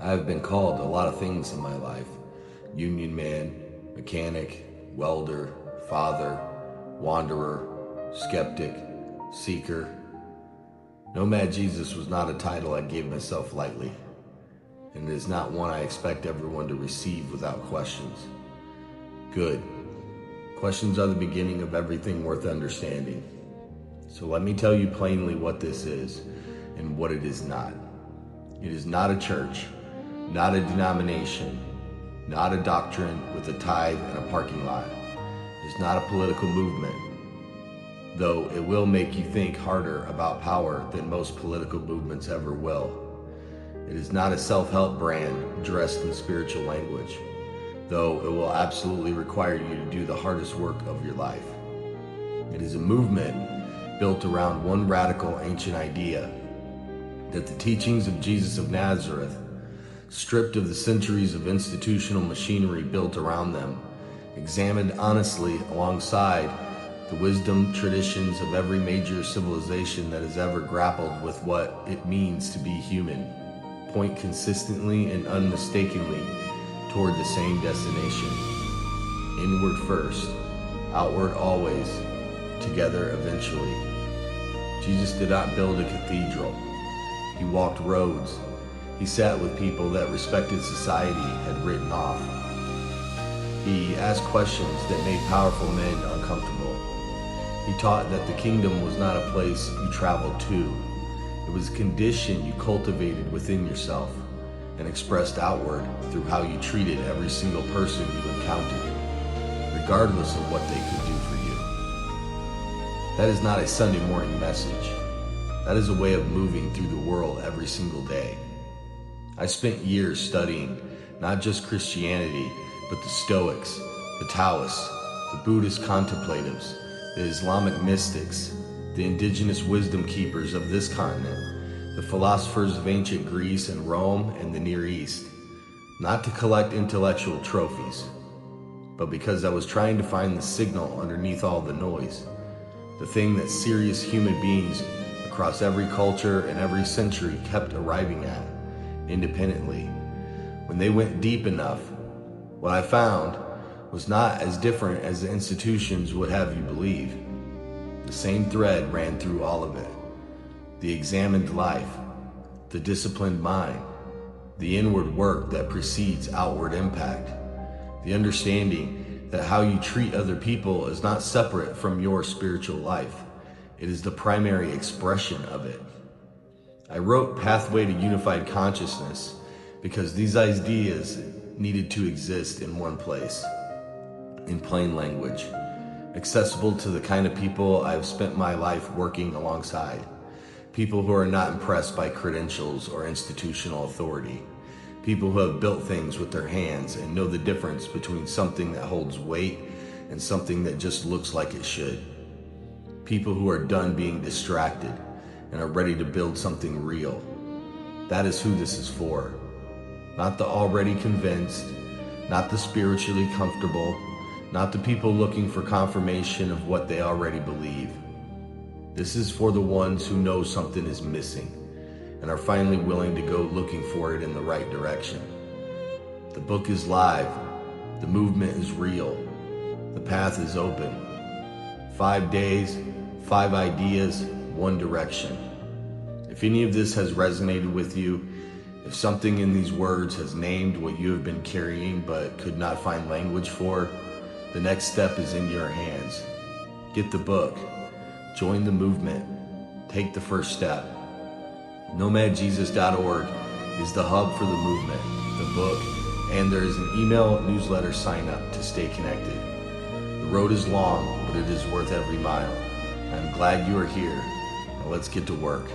I have been called a lot of things in my life: union man, mechanic, welder, father, wanderer, skeptic, seeker. Nomad Jesus was not a title I gave myself lightly, and it is not one I expect everyone to receive without questions. Good. Questions are the beginning of everything worth understanding. So let me tell you plainly what this is and what it is not. It is not a church, not a denomination, not a doctrine with a tithe and a parking lot. It is not a political movement, though it will make you think harder about power than most political movements ever will. It is not a self-help brand dressed in spiritual language, though it will absolutely require you to do the hardest work of your life. It is a movement built around one radical ancient idea: that the teachings of Jesus of Nazareth, stripped of the centuries of institutional machinery built around them, examined honestly alongside the wisdom traditions of every major civilization that has ever grappled with what it means to be human, point consistently and unmistakably toward the same destination: inward first, outward always, together eventually. Jesus did not build a cathedral. He walked roads. He sat with people that respected society had written off. He asked questions that made powerful men uncomfortable. He taught that the kingdom was not a place you traveled to. It was a condition you cultivated within yourself and expressed outward through how you treated every single person you encountered, regardless of what they could do for you. That is not a Sunday morning message. That is a way of moving through the world every single day. I spent years studying not just Christianity, but the Stoics, the Taoists, the Buddhist contemplatives, the Islamic mystics, the indigenous wisdom keepers of this continent, the philosophers of ancient Greece and Rome and the Near East, not to collect intellectual trophies, but because I was trying to find the signal underneath all the noise, the thing that serious human beings across every culture and every century kept arriving at independently. When they went deep enough, what I found was not as different as the institutions would have you believe. The same thread ran through all of it: the examined life, the disciplined mind, the inward work that precedes outward impact, the understanding that how you treat other people is not separate from your spiritual life. It is the primary expression of it. I wrote Pathway to Unified Consciousness because these ideas needed to exist in one place, in plain language, accessible to the kind of people I've spent my life working alongside, people who are not impressed by credentials or institutional authority, people who have built things with their hands and know the difference between something that holds weight and something that just looks like it should, people who are done being distracted and are ready to build something real. That is who this is for. Not the already convinced, not the spiritually comfortable, not the people looking for confirmation of what they already believe. This is for the ones who know something is missing and are finally willing to go looking for it in the right direction. The book is live. The movement is real. The path is open. 5 days, 5 ideas, 1 direction. If any of this has resonated with you, if something in these words has named what you have been carrying but could not find language for, the next step is in your hands. Get the book. Join the movement. Take the first step. NomadJesus.org is the hub for the movement, the book, and there is an email newsletter sign up to stay connected. The road is long, but it is worth every mile. I'm glad you are here. Now let's get to work.